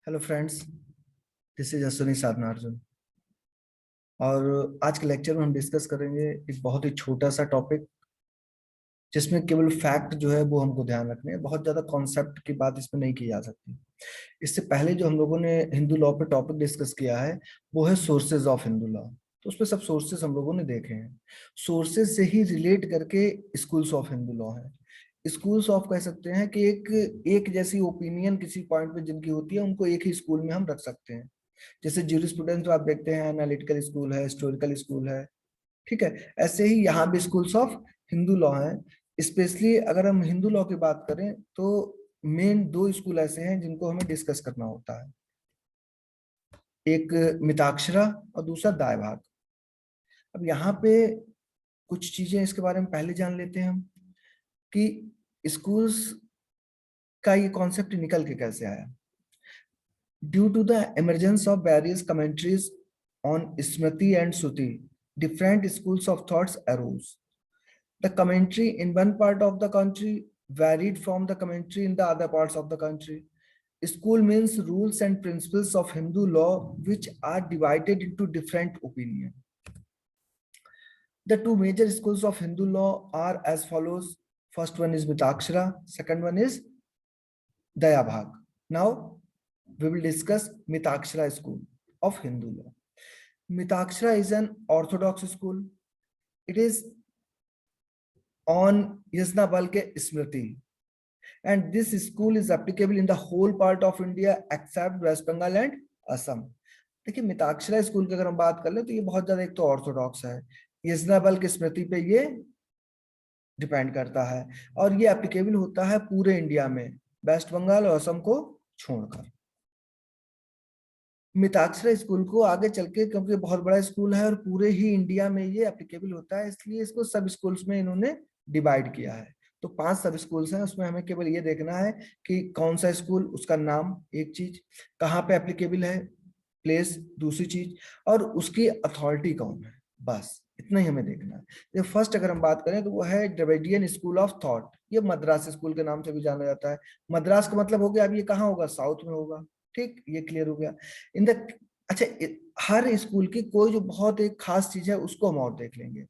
Hello friends, this is Ashwini Sadhana Arjun. और आज के लेक्चर में हम डिस्कस करेंगे एक बहुत ही छोटा सा टॉपिक, जिसमें केवल फैक्ट जो है वो हमको ध्यान रखने हैं। बहुत ज्यादा कॉन्सेप्ट की बात इसमें नहीं की जा सकती। इससे पहले जो हम लोगों ने हिंदू लॉ पे टॉपिक डिस्कस किया है वो है सोर्सेज ऑफ हिंदू लॉ। तो उसमें सब सोर्सेज हम लोगों ने देखे हैं। सोर्सेज से ही रिलेट करके स्कूल्स ऑफ हिंदू लॉ है। स्कूल्स ऑफ कह सकते हैं कि एक जैसी ओपिनियन किसी पॉइंट पे जिनकी होती है उनको एक ही स्कूल में हम रख सकते हैं। जैसे ज्यूरिस्प्रूडेंस आप देखते हैं, एनालिटिकल स्कूल है, हिस्टोरिकल स्कूल है, ठीक है। ऐसे ही यहाँ भी स्कूल्स ऑफ हिंदू लॉ हैं। स्पेशली अगर हम हिंदू लॉ की बात करें तो मेन दो स्कूल ऐसे हैं जिनको हमें डिस्कस करना होता है। एक मिताक्षरा और दूसरा दायभाग। अब यहाँ पे कुछ चीजें इसके बारे में पहले जान लेते हैं हम कि स्कूल्स का ये कॉन्सेप्ट निकल के कैसे आया। Due to the emergence of various commentaries on Smriti and Suti, different schools of thoughts arose. The commentary in one part of the country varied from the commentary in the other parts of the country. School means rules and principles of Hindu law which are divided into different opinions. The two major schools of Hindu law are as follows. First one is Mitakshara, second one is Dayabhag. Now we will discuss Mitakshara school of Hindu law. Mitakshara is an orthodox school. It is on Yajnavalkya Smriti, and this school is applicable in the whole part of India except West Bengal and Assam. देखिए, Mitakshara school की अगर हम बात कर ले तो ये बहुत ज्यादा एक तो ऑर्थोडॉक्स है, यजनाबल्क्य स्मृति पे ये डिपेंड करता है, और ये एप्लीकेबल होता है पूरे इंडिया में, वेस्ट बंगाल और असम को छोड़कर। मिताक्षरा स्कूल को आगे चल के, क्योंकि बहुत बड़ा स्कूल है और पूरे ही इंडिया में ये एप्लीकेबल होता है, इसलिए इसको सब स्कूल्स में इन्होंने डिवाइड किया है। तो 5 सब स्कूल्स हैं, उसमें हमें केवल ये देखना है कि कौन सा स्कूल, उसका नाम एक चीज, कहाँ पे एप्लीकेबल है, प्लेस दूसरी चीज, और उसकी अथॉरिटी कौन है, बस इतना ही हमें देखना है। जो फर्स्ट अगर हम बात करें तो वो है द्रविडियन स्कूल ऑफ थॉट। ये मद्रास स्कूल के नाम से भी जाना जाता है। मद्रास का मतलब हो गया, अब ये कहाँ होगा, साउथ में होगा, ठीक, ये क्लियर हो गया। इन द अच्छा, हर स्कूल की कोई जो बहुत एक खास चीज है उसको हम और देख लेंगे।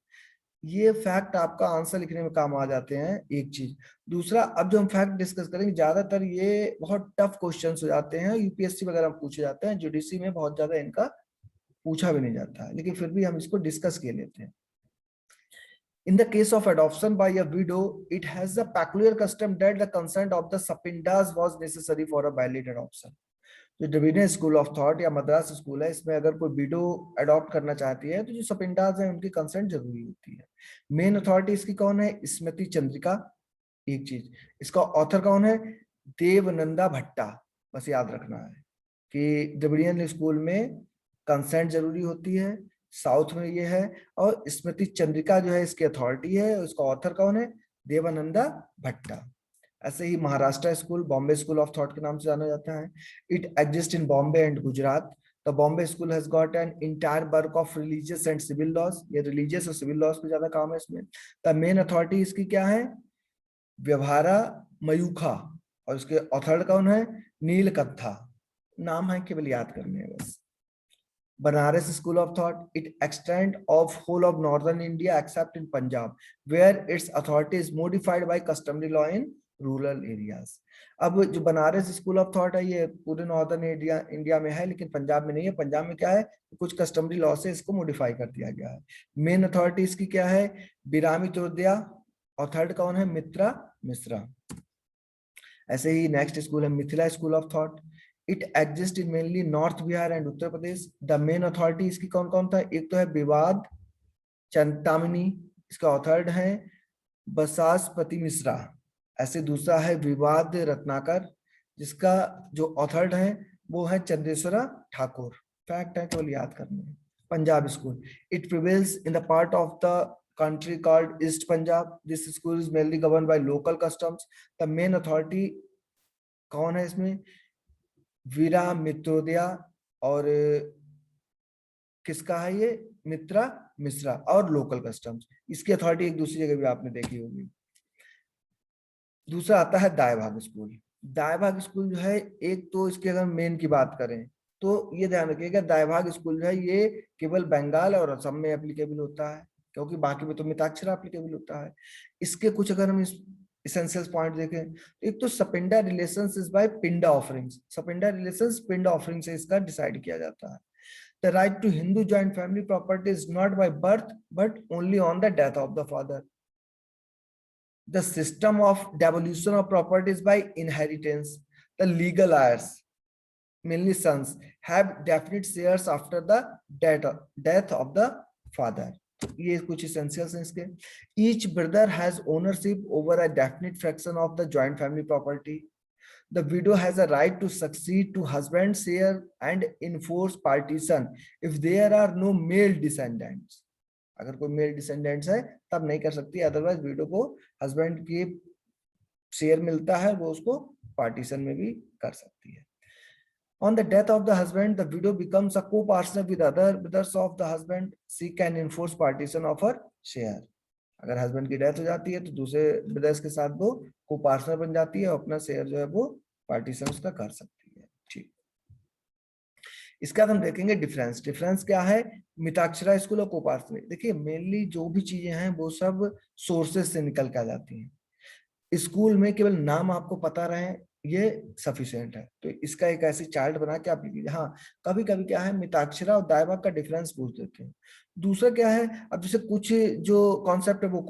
ये फैक्ट आपका आंसर लिखने में काम आ जाते हैं, एक चीज। दूसरा, अब जो हम फैक्ट डिस्कस करेंगे, ज्यादातर ये बहुत टफ क्वेश्चंस हो जाते हैं, यूपीएससी वगैरह में पूछे जाते हैं, जीडीसी में बहुत ज्यादा इनका पूछा भी नहीं जाता है, लेकिन फिर भी हम इसको डिस्कस किए लेते हैं। In the case of adoption by a widow, it has a peculiar custom that the consent of the subindas was necessary for a valid adoption. जो द्रविडियन स्कूल ऑफ थॉट या मद्रास स्कूल है, इसमें अगर कोई window adopt करना चाहती है तो जो सपिंडाज हैं उनकी कंसेंट जरूरी होती है। मेन अथॉरिटी इसकी कौन है, स्मृति चंद्रिका, एक चीज। इसका ऑथर कौन है, देवनंदा भट्टा। बस याद रखना है कि द्रविडियन स्कूल में कंसेंट जरूरी होती है, साउथ में ये है, और स्मृति चंद्रिका जो है इसकी अथॉरिटी है, उसका ऑथर कौन है, देवानंदा भट्टा। ऐसे ही Maharashtra school, Bombay school of thought के नाम से जाना जाता है। It exist in Bombay and Gujarat. The Bombay school has got an entire work of religious and civil laws. ये रिलीजियस और सिविल लॉज पे ज्यादा काम है इसमें। द मेन अथॉरिटी इसकी क्या है, व्यवहारा मयूखा, और इसके ऑथर कौन है, नीलकंथा। नाम है, केवल याद करने हैं बस। Banaras School of Thought, it extend of whole of northern India except in Punjab, where its authority is modified by customary law in rural areas. अब जो बनारस स्कूल ऑफ थॉट है ये पूरे नॉर्दर्न इंडिया में है, लेकिन पंजाब में नहीं है। पंजाब में क्या है, कुछ कस्टमरी लॉ से इसको मॉडिफाई कर दिया गया है। मेन अथॉरिटी इसकी क्या है, बिरामी तोरदिया, और थर्ड कौन है, मित्रा मिश्रा। ऐसे ही नेक्स्ट स्कूल है Mithila school of thought. It exist in mainly north Bihar and Uttar Pradesh. The main authority इसकी कौन कौन था, एक तो है विवाद चिंतामणि, इसका ऑथर्ड है बसासपति मिश्रा। ऐसे दूसरा है विवाद रत्नाकर, जिसका जो ऑथर्ड है वो है चंद्रेश्वरा ठाकुर। फैक्ट है, केवल याद करने हैं। Punjab school, it prevails in the part of the country called East Punjab. This school is mainly governed by local customs. The main authority कौन है इसमें, वीरा मित्रोदया, और किसका है ये, मित्रा मिश्रा, और लोकल कस्टम्स। इसकी अथॉरिटी एक दूसरी जगह भी आपने देखी होगी। दूसरा आता है दायभाग स्कूल। दाई भाग स्कूल जो है, एक तो इसके अगर मेन की बात करें तो ये ध्यान रखिएगा, दाई भाग स्कूल जो है ये केवल बंगाल और असम में एप्लीकेबल होता है, क्योंकि बाकी में तो मिताक्षरा एप्लीकेबल होता है। इसके कुछ अगर हम इसेंशियल्स पॉइंट देखें तो एक तो sapinda relations is by pinda offerings, sapinda relations pinda offering से इसका डिसाइड किया जाता है। The right to Hindu joint family property is not by birth but only on the death of the father. The system of devolution of property is by inheritance. The legal heirs, mainly sons, have definite shares after the death of the father. ये कुछ essentials हैं इसके. Each brother has ownership over a definite fraction of the joint family property. The widow has a right to succeed to husband's share and enforce partition if there are no male descendants. अगर कोई mail descendants है तब नहीं कर सकती, otherwise window को husband की share मिलता है, वो उसको पार्टीशन में भी कर सकती है। On the death of the husband, the widow becomes a co-partner with other brothers of the husband. She can enforce partition of her share. अगर हस्बैंड की डेथ हो जाती है तो दूसरे ब्रदर्स के साथ वो को पार्टनर बन जाती है, अपना शेयर जो है वो पार्टीशन उसका कर सकती है। ठीक, इसके बाद हम देखेंगे डिफरेंस। डिफरेंस क्या है मिताक्षरा स्कूल और कोपार्सनरी। देखिए मेनली जो भी चीजें हैं वो सब सोर्सेज से निकल के आ जाती हैं। स्कूल में केवल नाम आपको पता रहे ये सफिशिएंट है, तो इसका एक ऐसी चार्ट बना के आप लिख लीजिए। हाँ, कभी कभी क्या है मिताक्षरा और दायभाग का डिफरेंस पूछ देते हैं। दूसरा क्या है, अब जैसे कुछ जो कॉन्सेप्ट है वो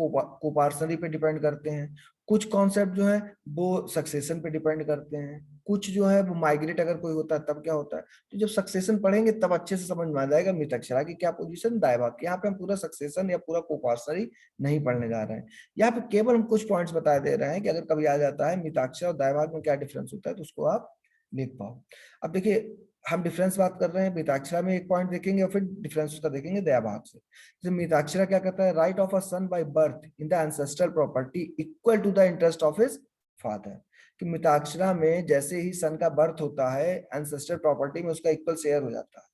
कोपार्सनरी पे डिपेंड करते हैं, कुछ कॉन्सेप्ट जो है वो सक्सेशन पे डिपेंड करते हैं, कुछ जो है वो माइग्रेट अगर कोई होता है तब क्या होता है। तो जब सक्सेशन पढ़ेंगे तब अच्छे से समझ में आ जाएगा मिताक्षरा की क्या पोजीशन, दायभाग की। यहाँ पे हम पूरा सक्सेशन या पूरा कोपार्सनरी नहीं पढ़ने जा रहे हैं, यहाँ पे केवल हम कुछ पॉइंट्स बता दे रहे हैं कि अगर कभी आ जाता है मिताक्षरा और दायभाग में क्या डिफरेंस होता है तो उसको आप लिख पाओ। अब देखिए हम डिफरेंस बात कर रहे हैं, मिताक्षरा में एक पॉइंट देखेंगे और फिर डिफरेंस उसका देखेंगे दयाभाग से। जैसे मिताक्षरा क्या कहता है, right of a son by birth in the ancestral property equal to the interest of his father. कि मिताक्षरा में जैसे ही सन का बर्थ होता है एंसेस्ट्रल प्रॉपर्टी में उसका इक्वल शेयर हो जाता है।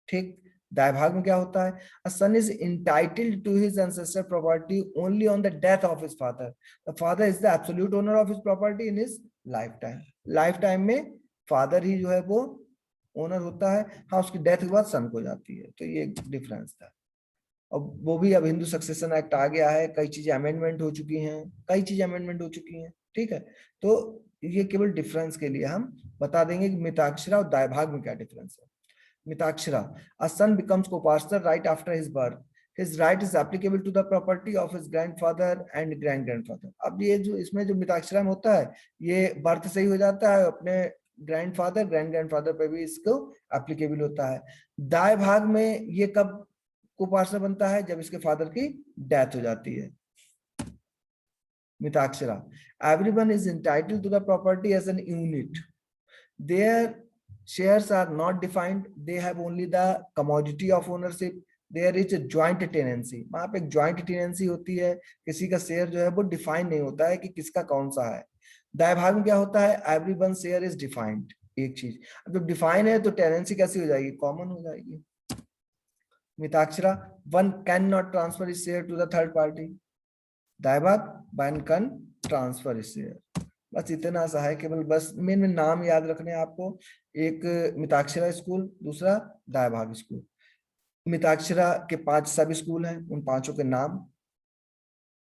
ठीक, दायभाग में क्या होता है, a son is entitled to his ancestral property only on the death of his father. The father is the absolute owner of his property in his lifetime. Lifetime में फादर ही जो है वो ओनर होता है, हाँ उसकी डेथ के बाद सन को जाती है। तो ये डिफरेंस था। अब वो भी अब हिंदू सक्सेशन एक्ट आ गया है, कई चीजें अमेंडमेंट हो चुकी हैं, कई चीजें अमेंडमेंट हो चुकी हैं। ठीक है, तो ये केवल डिफरेंस के लिए हम बता देंगे कि मिताक्षरा और दायभाग में क्या डिफरेंस है। Mittakshara, a son becomes co-partner right after his birth. His right is applicable to the property of his grandfather and great-grandfather. अब ये जो इसमें जो मिताक्षरा में होता है ये बर्थ से ही हो जाता है, अपने ग्रैंडफादर ग्रैंड ग्रैंडफादर पे भी इसको एप्लीकेबल होता है। दाय भाग में ये कब को पार्टनर बनता है, जब इसके फादर की डेथ हो जाती है। Mitakshara, everyone is entitled to the property as an unit. Their shares are not defined, they have only the commodity of ownership. There is a joint tenancy, वहां पे एक joint tenancy होती है, किसी का शेयर जो है वो डिफाइन नहीं होता है कि किसका कौन सा है। दाय भाग में क्या होता है, everyone share is defined। एक चीज अब जब डिफाइन है तो टेनेंसी कैसी हो जाएगी, कॉमन हो जाएगी। Mitakshara, one can not transfer his share to the third party. Dayabhaga, one can transfer his share. बस इतना सा है, केवल बस मेन में नाम याद रखने आपको, एक मिताक्षरा स्कूल, दूसरा दायभाग स्कूल। मिताक्षरा के 5 सब स्कूल हैं, उन पांचों के नाम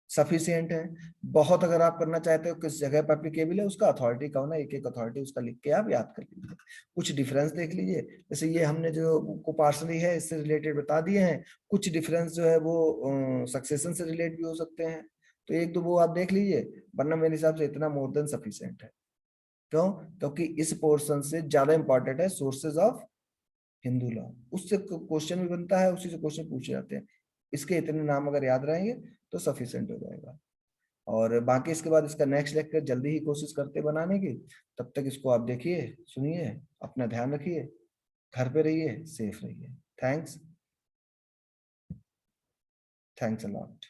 सफिशिएंट है। बहुत अगर आप करना चाहते हो किस जगह पर एप्लीकेबल है उसका अथॉरिटी कौन है, एक एक अथॉरिटी उसका लिख के आप याद कर लीजिए। कुछ डिफरेंस देख लीजिए, जैसे ये हमने जो कोपार्सनरी है इससे रिलेटेड बता दिए हैं, कुछ डिफरेंस जो है वो सक्सेशन से रिलेट भी हो सकते हैं, तो एक दो वो आप देख लीजिए, वरना मेरे हिसाब से इतना मोर देन सफिशिएंट है। क्यों, क्योंकि इस पोर्शन से ज्यादा इंपॉर्टेंट है सोर्सेज ऑफ हिंदू लॉ, उससे क्वेश्चन भी बनता है, उसी से क्वेश्चन पूछे जाते हैं। इसके इतने नाम अगर याद रहेंगे तो सफिशिएंट हो जाएगा। और बाकी इसके बाद इसका नेक्स्ट लेक्चर जल्दी ही कोशिश करते बनाने की। तब तक इसको आप देखिए, सुनिए, अपना ध्यान रखिए, घर पे रहिए, सेफ रहिए। Thanks a lot.